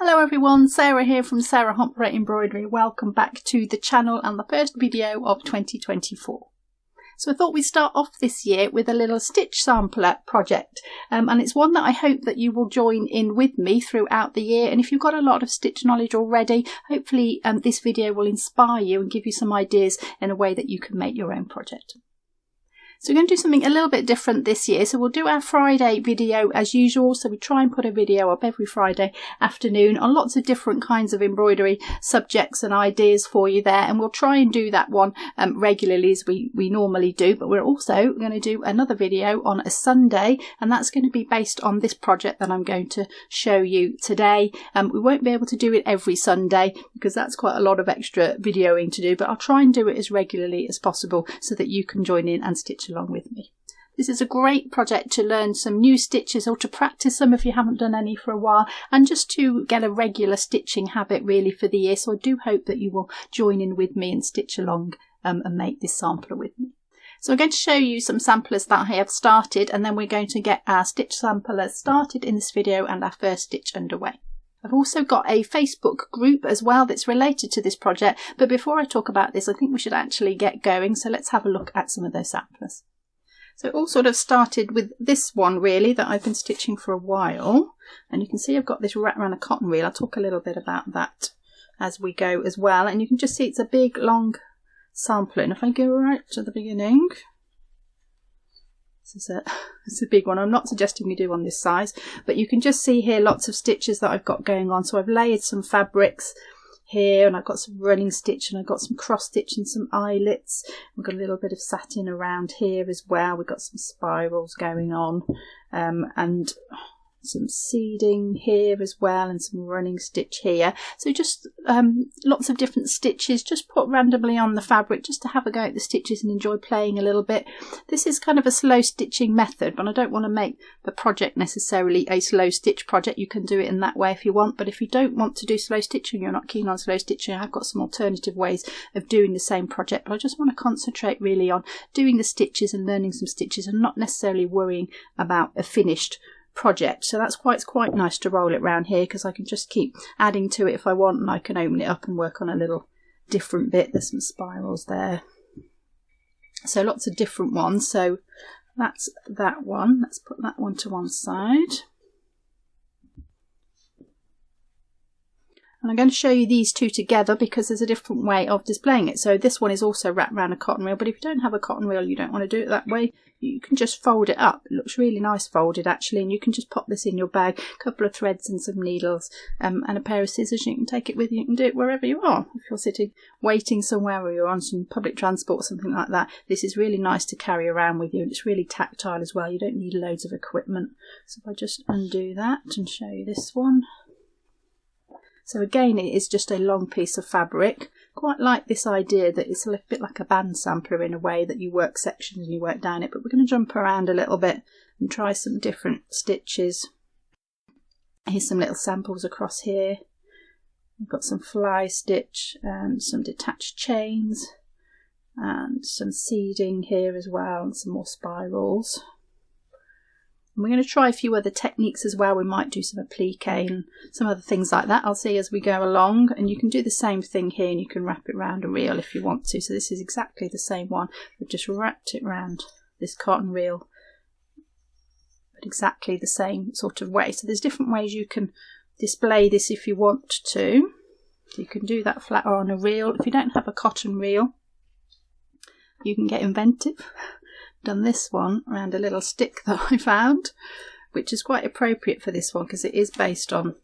Hello everyone, Sarah here from Sarah Homfray Embroidery. Welcome back to the channel and the first video of 2024. So I thought we'd start off this year with a little stitch sampler project, and it's one that I hope that you will join in with me throughout the year. And if you've got a lot of stitch knowledge already, hopefully this video will inspire you and give you some ideas in a way that you can make your own project. So we're going to do something a little bit different this year. So we'll do our Friday video as usual. So we try and put a video up every Friday afternoon on lots of different kinds of embroidery subjects and ideas for you there. And we'll try and do that one regularly as we normally do. But we're also going to do another video on a Sunday, and that's going to be based on this project that I'm going to show you today. We won't be able to do it every Sunday because that's quite a lot of extra videoing to do, but I'll try and do it as regularly as possible so that you can join in and stitch along with me. This is a great project to learn some new stitches or to practice some if you haven't done any for a while, and just to get a regular stitching habit really for the year. So I do hope that you will join in with me and stitch along and make this sampler with me. So I'm going to show you some samplers that I have started, and then we're going to get our stitch sampler started in this video and our first stitch underway. I've also got a Facebook group as well that's related to this project, but before I talk about this I think we should actually get going, so let's have a look at some of those samplers. So it all sort of started with this one really that I've been stitching for a while, and you can see I've got this wrapped around a cotton reel. I'll talk a little bit about that as we go as well, and you can just see it's a big long sampler, and if I go right to the beginning, it's a big one. I'm not suggesting we do on this size, but you can just see here lots of stitches that I've got going on. So I've layered some fabrics here, and I've got some running stitch, and I've got some cross stitch and some eyelets. We've got a little bit of satin around here as well. We've got some spirals going on, and some seeding here as well, and some running stitch here. So just lots of different stitches just put randomly on the fabric just to have a go at the stitches and enjoy playing a little bit. This is kind of a slow stitching method, but I don't want to make the project necessarily a slow stitch project. You can do it in that way if you want, but if you don't want to do slow stitching, you're not keen on slow stitching, I've got some alternative ways of doing the same project. But I just want to concentrate really on doing the stitches and learning some stitches and not necessarily worrying about a finished project. So that's why it's quite nice to roll it around here, because I can just keep adding to it if I want, and I can open it up and work on a little different bit. There's some spirals there, so lots of different ones. So that's that one. Let's put that one to one side, and I'm going to show you these two together because there's a different way of displaying it. So this one is also wrapped around a cotton reel, but if you don't have a cotton reel, you don't want to do it that way, you can just fold it up. It looks really nice folded actually, and you can just pop this in your bag, a couple of threads and some needles, and a pair of scissors. You can take it with you. You can do it wherever you are. If you're sitting waiting somewhere, or you're on some public transport or something like that, this is really nice to carry around with you, and it's really tactile as well. You don't need loads of equipment. So if I just undo that and show you this one. So again, it is just a long piece of fabric. Quite like this idea that it's a little bit like a band sampler in a way, that you work sections and you work down it, but we're going to jump around a little bit and try some different stitches. Here's some little samples across here. We've got some fly stitch and some detached chains and some seeding here as well, and some more spirals. And we're going to try a few other techniques as well. We might do some applique and some other things like that. I'll see as we go along, and you can do the same thing here, and you can wrap it around a reel if you want to. So this is exactly the same one. We've just wrapped it around this cotton reel, but exactly the same sort of way. So there's different ways you can display this if you want to. So you can do that flat or on a reel. If you don't have a cotton reel, you can get inventive. Done this one around a little stick that I found, which is quite appropriate for this one because it is based on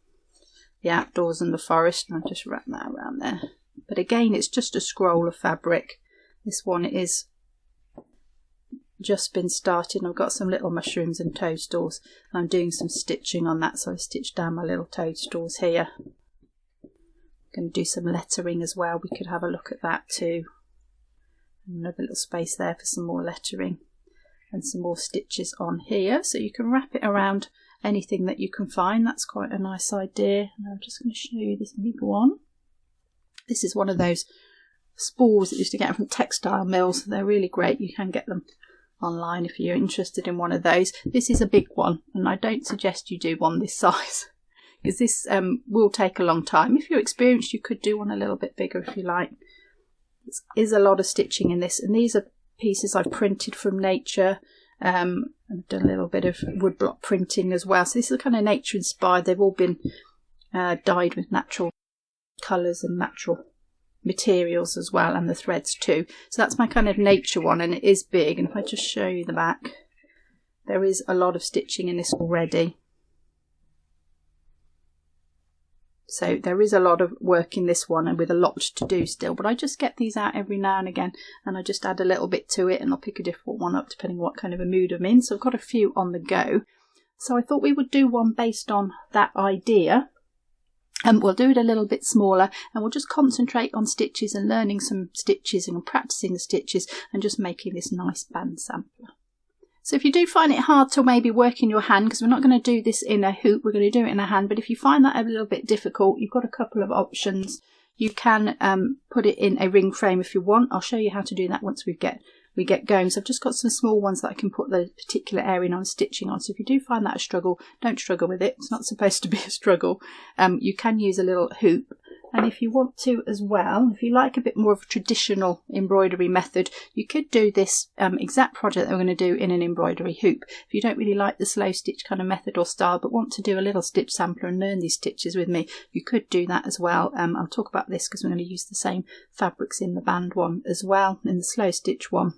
the outdoors and the forest, and I've just wrapped that around there. But again, it's just a scroll of fabric. This one is just been started, and I've got some little mushrooms and toadstools, and I'm doing some stitching on that, so I stitched down my little toadstools here. I'm going to do some lettering as well. We could have a look at that too. Another little space there for some more lettering, and some more stitches on here, so you can wrap it around anything that you can find. That's quite a nice idea. And I'm just going to show you this big one. This is one of those spools that you used to get from textile mills. They're really great. You can get them online if you're interested in one of those. This is a big one, and I don't suggest you do one this size because this will take a long time. If you're experienced, you could do one a little bit bigger if you like. There is a lot of stitching in this, and these are pieces I've printed from nature. I've done a little bit of woodblock printing as well. So this is kind of nature inspired. They've all been dyed with natural colours and natural materials as well, and the threads too. So that's my kind of nature one, and it is big. And if I just show you the back, there is a lot of stitching in this already. So there is a lot of work in this one, and with a lot to do still, but I just get these out every now and again, and I just add a little bit to it, and I'll pick a different one up depending on what kind of a mood I'm in. So I've got a few on the go. So I thought we would do one based on that idea. And we'll do it a little bit smaller, and we'll just concentrate on stitches and learning some stitches and practicing the stitches and just making this nice band sampler. So if you do find it hard to maybe work in your hand, because we're not going to do this in a hoop, we're going to do it in a hand, but if you find that a little bit difficult, you've got a couple of options. You can put it in a ring frame if you want. I'll show you how to do that once we get going. So I've just got some small ones that I can put the particular area I'm stitching on. So if you do find that a struggle, don't struggle with it. It's not supposed to be a struggle. You can use a little hoop. And if you want to as well, if you like a bit more of a traditional embroidery method, you could do this exact project that we're going to do in an embroidery hoop. If you don't really like the slow stitch kind of method or style, but want to do a little stitch sampler and learn these stitches with me, you could do that as well. I'll talk about this because we're going to use the same fabrics in the band one as well, in the slow stitch one.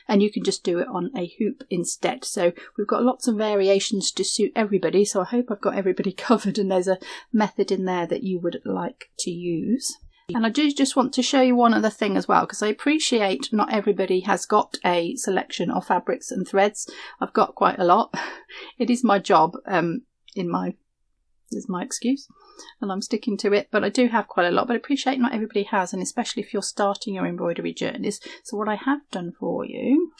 And you can just do it on a hoop instead. So we've got lots of variations to suit everybody, so I hope I've got everybody covered, and there's a method in there that you would like to use. And I do just want to show you one other thing as well, because I appreciate not everybody has got a selection of fabrics and threads. I've got quite a lot. It is my job, is my excuse, and I'm sticking to it, but I do have quite a lot, but I appreciate not everybody has, and especially if you're starting your embroidery journeys. So what I have done for you,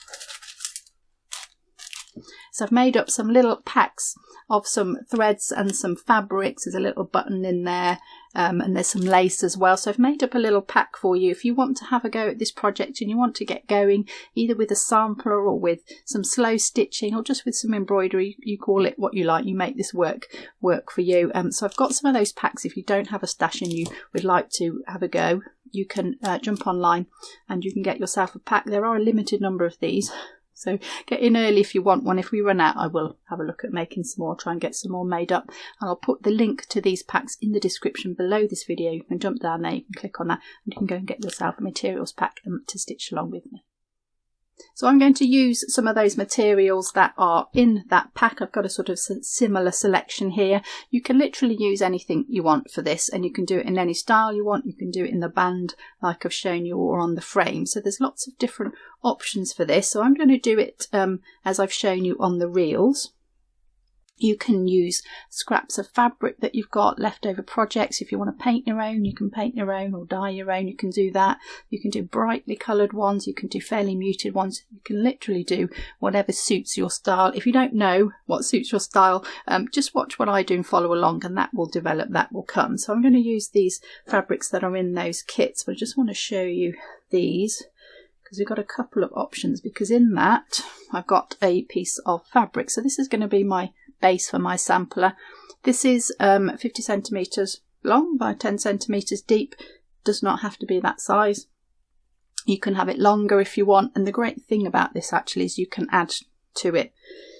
so I've made up some little packs of some threads and some fabrics. There's a little button in there, and there's some lace as well. So I've made up a little pack for you if you want to have a go at this project and you want to get going, either with a sampler or with some slow stitching or just with some embroidery. You call it what you like, you make this work for you. So I've got some of those packs. If you don't have a stash and you would like to have a go, you can jump online and you can get yourself a pack. There are a limited number of these, so get in early if you want one. If we run out, I will have a look at making some more, try and get some more made up. And I'll put the link to these packs in the description below this video. You can jump down there, you can click on that, and you can go and get yourself a materials pack to stitch along with me. So I'm going to use some of those materials that are in that pack. I've got a sort of similar selection here. You can literally use anything you want for this, and you can do it in any style you want. You can do it in the band like I've shown you, or on the frame. So there's lots of different options for this. So I'm going to do it as I've shown you on the reels. You can use scraps of fabric that you've got, leftover projects. If you want to paint your own, you can paint your own, or dye your own, you can do that. You can do brightly coloured ones, you can do fairly muted ones. You can literally do whatever suits your style. If you don't know what suits your style, just watch what I do and follow along, and that will develop, that will come. So I'm going to use these fabrics that are in those kits, but I just want to show you these, because we've got a couple of options, because in that I've got a piece of fabric. So this is going to be my base for my sampler. This is 50 centimeters long by 10 centimeters deep. Does not have to be that size. You can have it longer if you want, and the great thing about this actually is you can add to it.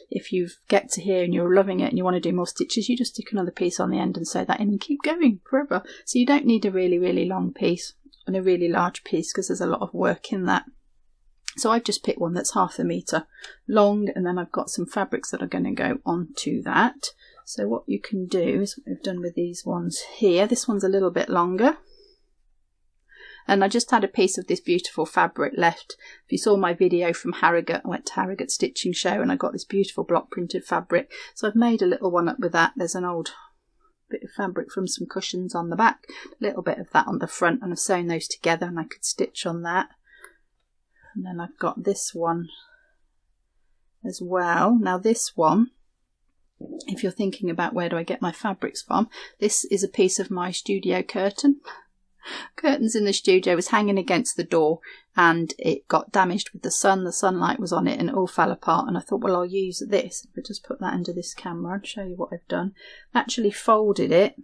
If you get to here and you're loving it and you want to do more stitches, you just stick another piece on the end and sew that in and keep going forever. So you don't need a really long piece and a really large piece, because there's a lot of work in that. So I've just picked one that's 1/2 meter long, and then I've got some fabrics that are going to go onto that. So what you can do is what we've done with these ones here. This one's a little bit longer, and I just had a piece of this beautiful fabric left. If you saw my video from Harrogate, I went to Harrogate Stitching Show and I got this beautiful block printed fabric. So I've made a little one up with that. There's an old bit of fabric from some cushions on the back, a little bit of that on the front, and I've sewn those together and I could stitch on that. And then I've got this one as well. Now this one, if you're thinking about where do I get my fabrics from, this is a piece of my studio curtain. curtains in the studio was hanging against the door and it got damaged with the sun. The sunlight was on it and it all fell apart, and I thought, well, I'll use this. I'll just put that under this camera and show you what I've done. Actually folded it.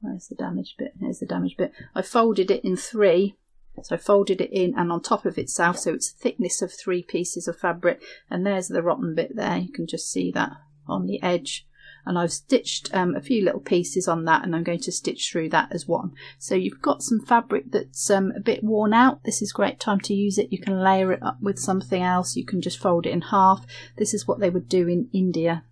Where's the damaged bit? Here's the damaged bit. I folded it in 3. So I folded it in and on top of itself, so it's a thickness of 3 pieces of fabric, and there's the rotten bit there. You can just see that on the edge, and I've stitched a few little pieces on that, and I'm going to stitch through that as one. So you've got some fabric that's a bit worn out. This is a great time to use it. You can layer it up with something else. You can just fold it in half. This is what they would do in Indian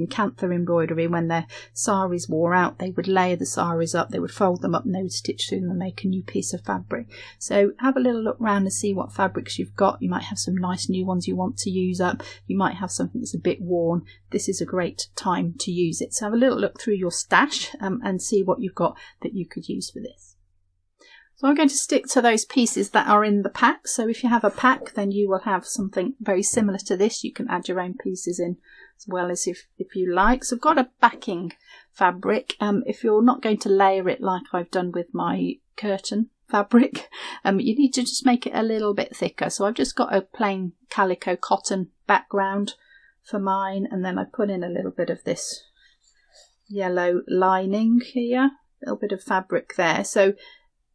Kantha embroidery. When their saris wore out, they would layer the saris up, they would fold them up, and they would stitch through them and make a new piece of fabric. So have a little look around and see what fabrics you've got. You might have some nice new ones you want to use up. You might have something that's a bit worn. This is a great time to use it. So have a little look through your stash and see what you've got that you could use for this. So I'm going to stick to those pieces that are in the pack. So if you have a pack, then you will have something very similar to this. You can add your own pieces in as well as if you like. So I've got a backing fabric. If you're not going to layer it like I've done with my curtain fabric, you need to just make it a little bit thicker. So I've just got a plain calico cotton background for mine, and then I put in a little bit of this yellow lining here, a little bit of fabric there. So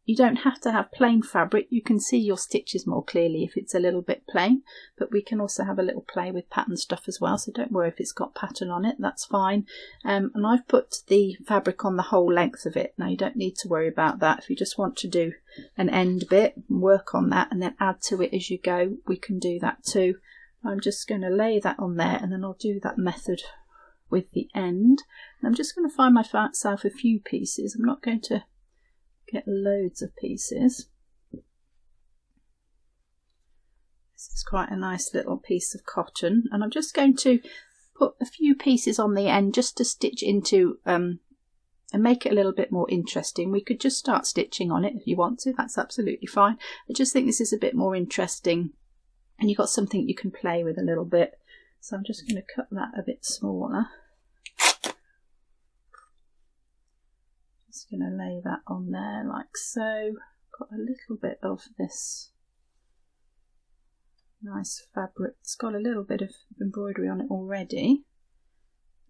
you don't have to have plain fabric. You can see your stitches more clearly if it's a little bit plain, but we can also have a little play with pattern stuff as well, so don't worry if it's got pattern on it, that's fine. And I've put the fabric on the whole length of it. Now you don't need to worry about that. If you just want to do an end bit and work on that and then add to it as you go, we can do that too. I'm just going to lay that on there, and then I'll do that method with the end. And I'm just going to find myself a few pieces. I'm not going to get loads of pieces. This is quite a nice little piece of cotton, and I'm just going to put a few pieces on the end just to stitch into and make it a little bit more interesting. We could just start stitching on it if you want to, that's absolutely fine. I just think this is a bit more interesting and you've got something you can play with a little bit. So I'm just going to cut that a bit smaller. Just going to lay that on there like so. Got a little bit of this nice fabric. It's got a little bit of embroidery on it already.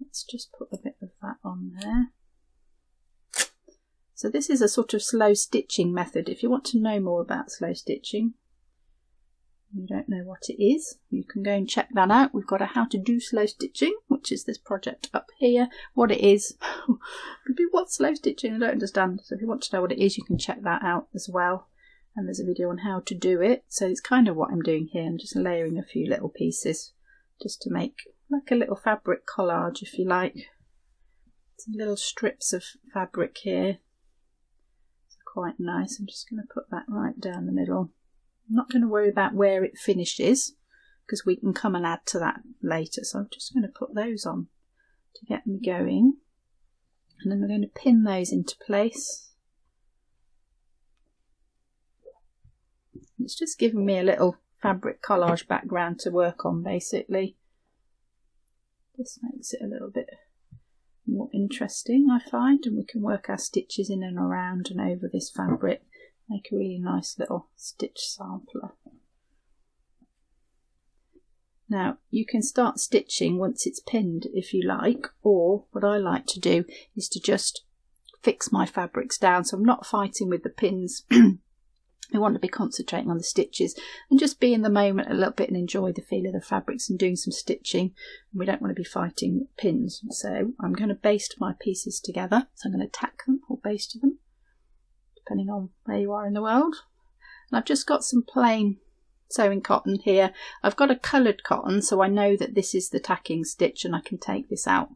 Let's just put a bit of that on there. So this is a sort of slow stitching method. If you want to know more about slow stitching, you don't know what it is, you can go and check that out. We've got a how to do slow stitching, which is this project up here. What it is, what's slow stitching? I don't understand. So if you want to know what it is, you can check that out as well. And there's a video on how to do it. So it's kind of what I'm doing here. I'm just layering a few little pieces just to make like a little fabric collage, if you like. Some little strips of fabric here. It's quite nice. I'm just going to put that right down the middle. I'm not going to worry about where it finishes because we can come and add to that later. So I'm just going to put those on to get me going. And then we're going to pin those into place. It's just giving me a little fabric collage background to work on basically. This makes it a little bit more interesting, I find, and we can work our stitches in and around and over this fabric. Make a really nice little stitch sampler. Now you can start stitching once it's pinned if you like, or what I like to do is to just fix my fabrics down so I'm not fighting with the pins. I want to be concentrating on the stitches and just be in the moment a little bit and enjoy the feel of the fabrics and doing some stitching. We don't want to be fighting pins. So I'm going to baste my pieces together. So I'm going to tack them or baste them, depending on where you are in the world. And I've just got some plain sewing cotton here. I've got a coloured cotton, so I know that this is the tacking stitch and I can take this out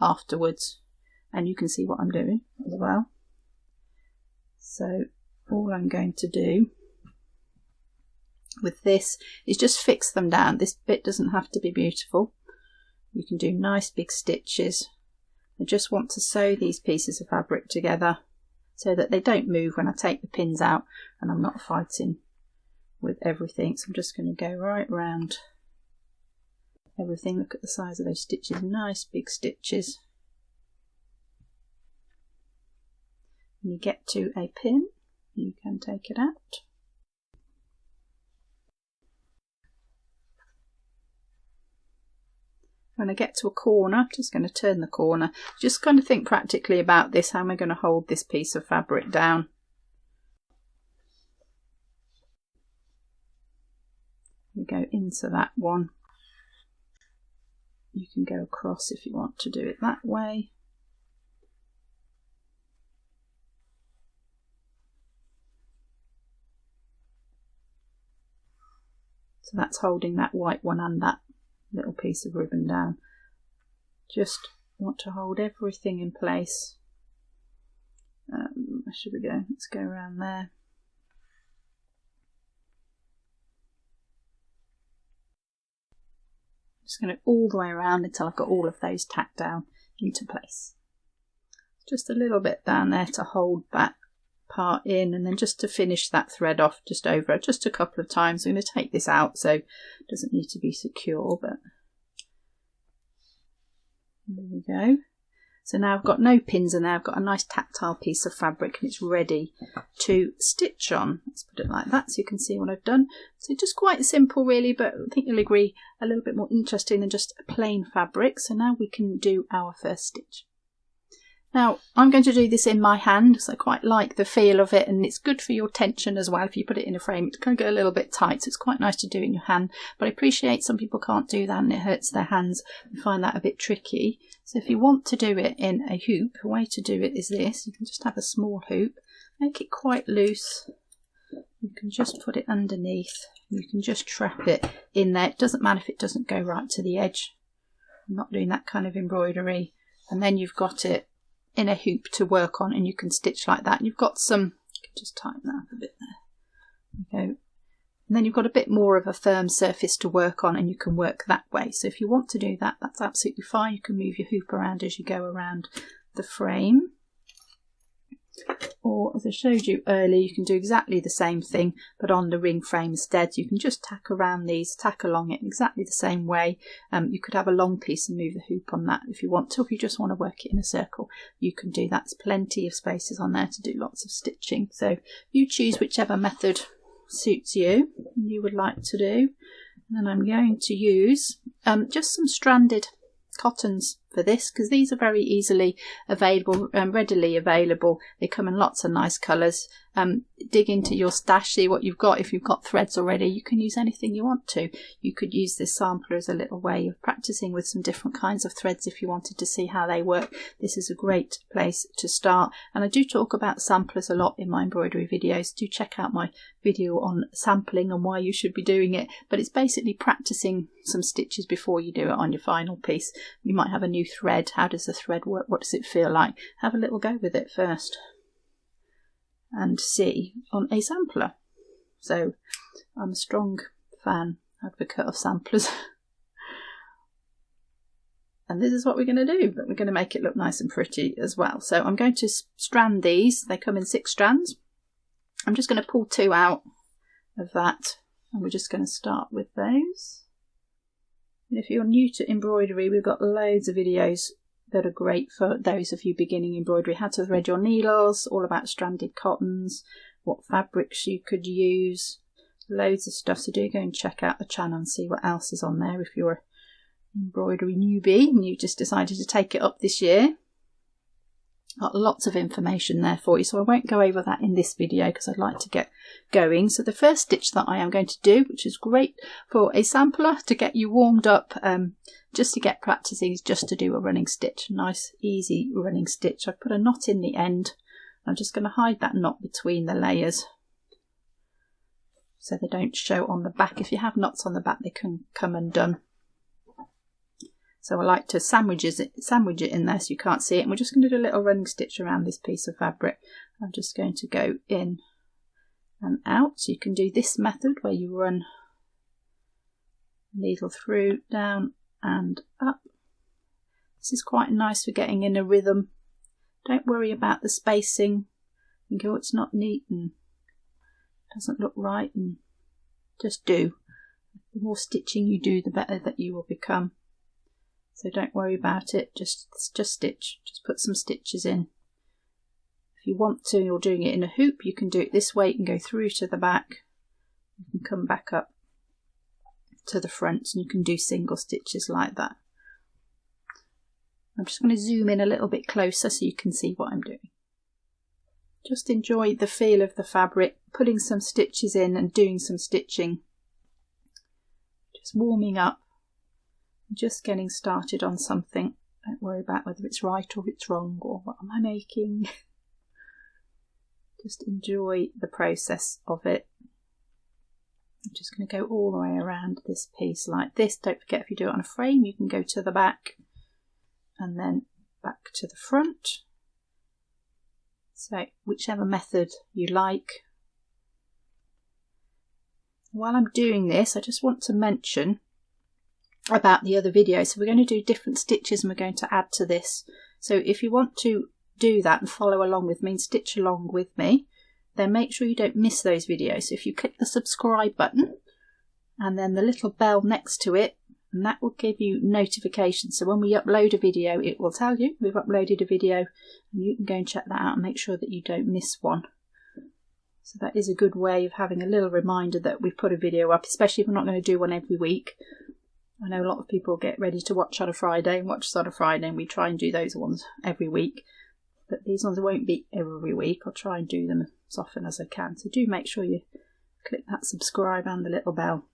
afterwards and you can see what I'm doing as well. So all I'm going to do with this is just fix them down. This bit doesn't have to be beautiful. You can do nice big stitches. I just want to sew these pieces of fabric together so that they don't move when I take the pins out and I'm not fighting with everything. So I'm just going to go right round everything. Look at the size of those stitches, nice big stitches. When you get to a pin, you can take it out. When I get to a corner, I'm just going to turn the corner. Just kind of think practically about this. How am I going to hold this piece of fabric down? We go into that one. You can go across if you want to do it that way. So that's holding that white one and that little piece of ribbon down. Just want to hold everything in place. Where should we go? Let's go around there. Just going to all the way around until I've got all of those tacked down into place. Just a little bit down there to hold that part in, and then just to finish that thread off just over it just a couple of times. I'm going to take this out so it doesn't need to be secure, but there we go. So now I've got no pins in there, I've got a nice tactile piece of fabric and it's ready to stitch on. Let's put it like that so you can see what I've done. So just quite simple really, but I think you'll agree a little bit more interesting than just a plain fabric. So now we can do our first stitch. Now I'm going to do this in my hand because I quite like the feel of it, and it's good for your tension as well. If you put it in a frame, it can get a little bit tight, so it's quite nice to do it in your hand, but I appreciate some people can't do that and it hurts their hands and find that a bit tricky. So if you want to do it in a hoop, a way to do it is this. You can just have a small hoop, make it quite loose. You can just put it underneath. You can just trap it in there. It doesn't matter if it doesn't go right to the edge. I'm not doing that kind of embroidery. And then you've got it in a hoop to work on, and you can stitch like that. And you've got some, you can just tighten that up a bit there. There you go. And then you've got a bit more of a firm surface to work on, and you can work that way. So if you want to do that, that's absolutely fine. You can move your hoop around as you go around the frame. Or as I showed you earlier, you can do exactly the same thing but on the ring frame instead. You can just tack around these, tack along it exactly the same way. You could have a long piece and move the hoop on that if you want to. If you just want to work it in a circle, you can do that. There's plenty of spaces on there to do lots of stitching. So you choose whichever method suits you and you would like to do. And then I'm going to use just some stranded cottons for this, because these are very easily available and readily available. They come in lots of nice colours. Dig into your stash, see what you've got. If you've got threads already, you can use anything you want to. You could use this sampler as a little way of practicing with some different kinds of threads if you wanted to see how they work. This is a great place to start, and I do talk about samplers a lot in my embroidery videos. Do check out my video on sampling and why you should be doing it, but it's basically practicing some stitches before you do it on your final piece. You might have a new thread. How does the thread work? What does it feel like? Have a little go with it first and see on a sampler. So I'm a strong advocate of samplers. And this is what we're going to do, but we're going to make it look nice and pretty as well. So I'm going to strand these. They come in 6 strands. I'm just going to pull 2 out of that, and we're just going to start with those. And if you're new to embroidery, we've got loads of videos that are great for those of you beginning embroidery. How to thread your needles, all about stranded cottons, what fabrics you could use, loads of stuff. So do go and check out the channel and see what else is on there if you're an embroidery newbie and you just decided to take it up this year. Got lots of information there for you, so I won't go over that in this video because I'd like to get going. So the first stitch that I am going to do, which is great for a sampler to get you warmed up, just to get practicing, is just to do a running stitch. Nice easy running stitch. I've put a knot in the end. I'm just going to hide that knot between the layers so they don't show on the back. If you have knots on the back, they can come undone. So I like to sandwich it in there so you can't see it. And we're just going to do a little running stitch around this piece of fabric. I'm just going to go in and out. So you can do this method where you run needle through, down and up. This is quite nice for getting in a rhythm. Don't worry about the spacing. Think, oh, it's not neat and doesn't look right, and just do. The more stitching you do, the better that you will become. So don't worry about it, just stitch, just put some stitches in. If you want to, you're doing it in a hoop, you can do it this way. You can go through to the back, you can come back up to the front, and you can do single stitches like that. I'm just going to zoom in a little bit closer so you can see what I'm doing. Just enjoy the feel of the fabric, putting some stitches in and doing some stitching. Just warming up, just getting started on something. Don't worry about whether it's right or it's wrong or what am I making. Just enjoy the process of it. I'm just going to go all the way around this piece like this. Don't forget, if you do it on a frame, you can go to the back and then back to the front. So whichever method you like. While I'm doing this, I just want to mention about the other video. So we're going to do different stitches and we're going to add to this. So if you want to do that and follow along with me and stitch along with me, then make sure you don't miss those videos. So if you click the subscribe button and then the little bell next to it, and that will give you notifications. So when we upload a video, it will tell you we've uploaded a video, and you can go and check that out and make sure that you don't miss one. So that is a good way of having a little reminder that we've put a video up, especially if we're not going to do one every week. I know a lot of people get ready to watch on a Friday and watch us on a Friday, and we try and do those ones every week. But these ones won't be every week. I'll try and do them as often as I can. So do make sure you click that subscribe and the little bell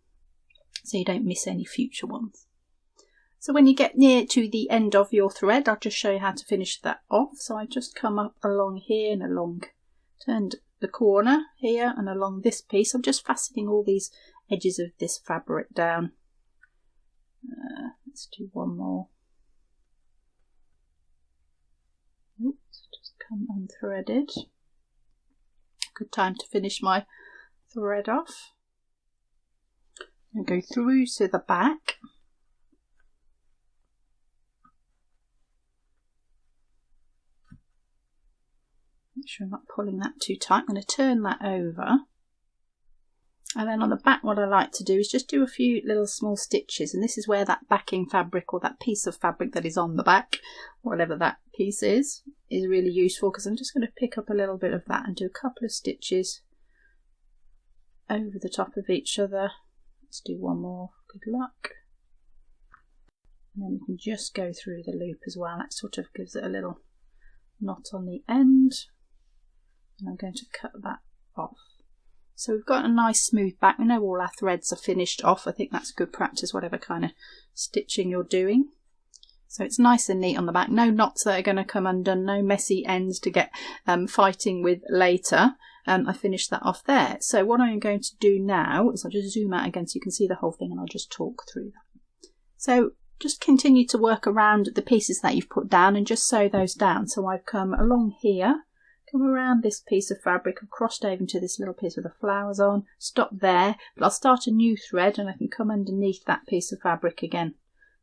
so you don't miss any future ones. So when you get near to the end of your thread, I'll just show you how to finish that off. So I just come up along here and along, turned the corner here and along this piece. I'm just fastening all these edges of this fabric down. Let's do one more. Oops, just come unthreaded. Good time to finish my thread off. And go through to the back. Make sure I'm not pulling that too tight. I'm going to turn that over. And then on the back, what I like to do is just do a few little small stitches. And this is where that backing fabric, or that piece of fabric that is on the back, whatever that piece is really useful, because I'm just going to pick up a little bit of that and do a couple of stitches over the top of each other. Let's do one more. Good luck. And then you can just go through the loop as well. That sort of gives it a little knot on the end. And I'm going to cut that off. So we've got a nice smooth back. We know all our threads are finished off. I think that's good practice, whatever kind of stitching you're doing. So it's nice and neat on the back. No knots that are going to come undone. No messy ends to get fighting with later. I finished that off there. So what I'm going to do now is I'll just zoom out again so you can see the whole thing, and I'll just talk through that. So just continue to work around the pieces that you've put down and just sew those down. So I've come along here, come around this piece of fabric, I've crossed over into this little piece with the flowers on, stop there, but I'll start a new thread and I can come underneath that piece of fabric again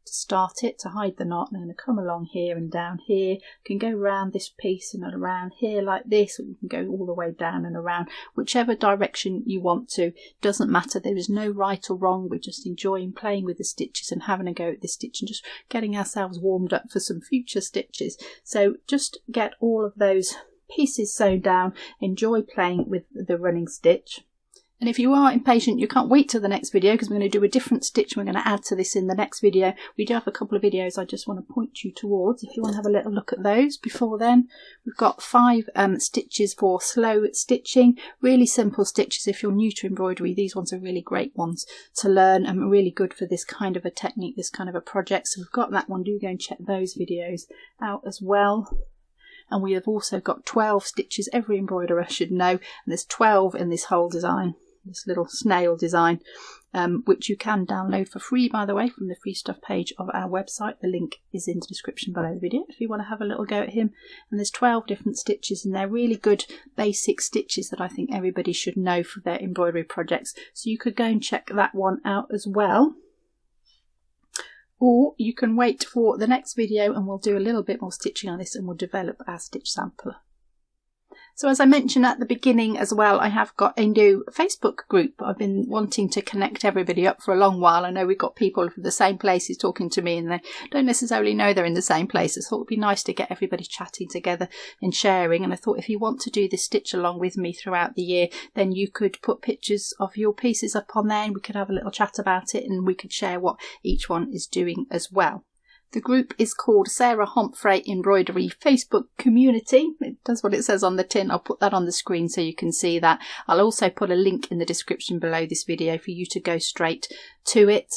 to start it, to hide the knot. And I'm going to come along here and down here. You can go around this piece and around here like this, or you can go all the way down and around, whichever direction you want to. Doesn't matter, there is no right or wrong. We're just enjoying playing with the stitches and having a go at this stitch and just getting ourselves warmed up for some future stitches. So just get all of those pieces sewn down, enjoy playing with the running stitch. And if you are impatient, you can't wait till the next video, because we're going to do a different stitch. We're going to add to this in the next video. We do have a couple of videos I just want to point you towards if you want to have a little look at those. Before then, we've got 5 stitches for slow stitching. Really simple stitches. If you're new to embroidery, these ones are really great ones to learn and really good for this kind of a technique, this kind of a project. So we've got that one. Do go and check those videos out as well. And we have also got 12 stitches. Every embroiderer should know. And there's 12 in this whole design, this little snail design, which you can download for free, by the way, from the free stuff page of our website. The link is in the description below the video if you want to have a little go at him. And there's 12 different stitches, and they're really good basic stitches that I think everybody should know for their embroidery projects. So you could go and check that one out as well. Or you can wait for the next video and we'll do a little bit more stitching on this and we'll develop our stitch sampler. So as I mentioned at the beginning as well, I have got a new Facebook group. I've been wanting to connect everybody up for a long while. I know we've got people from the same places talking to me and they don't necessarily know they're in the same place. I thought it would be nice to get everybody chatting together and sharing. And I thought if you want to do this stitch along with me throughout the year, then you could put pictures of your pieces up on there and we could have a little chat about it and we could share what each one is doing as well. The group is called Sarah Homfray Embroidery Facebook Community. It does what it says on the tin. I'll put that on the screen so you can see that. I'll also put a link in the description below this video for you to go straight to it.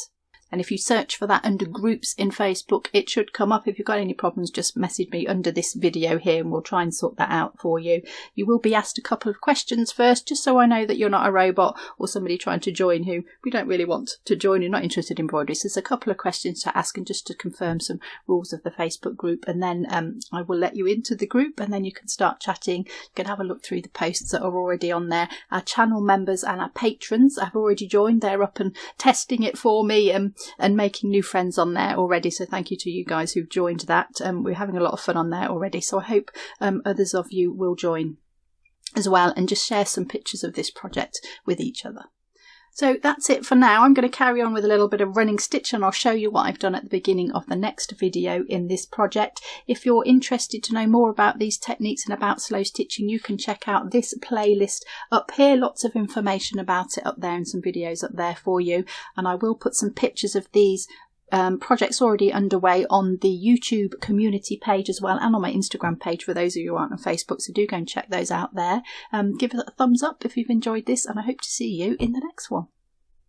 And if you search for that under groups in Facebook, it should come up. If you've got any problems, just message me under this video here and we'll try and sort that out for you. You will be asked a couple of questions first, just so I know that you're not a robot or somebody trying to join who we don't really want to join, who're not interested in embroidery. So there's a couple of questions to ask and just to confirm some rules of the Facebook group. And then I will let you into the group and then you can start chatting. You can have a look through the posts that are already on there. Our channel members and our patrons have already joined. They're up and testing it for me and making new friends on there already. So thank you to you guys who've joined that. We're having a lot of fun on there already. So I hope others of you will join as well and just share some pictures of this project with each other. So that's it for now. I'm going to carry on with a little bit of running stitch and I'll show you what I've done at the beginning of the next video in this project. If you're interested to know more about these techniques and about slow stitching, you can check out this playlist up here. Lots of information about it up there and some videos up there for you. And I will put some pictures of these projects already underway on the YouTube community page as well and on my Instagram page for those of you who aren't on Facebook, so do go and check those out there. Give it a thumbs up if you've enjoyed this and I hope to see you in the next one.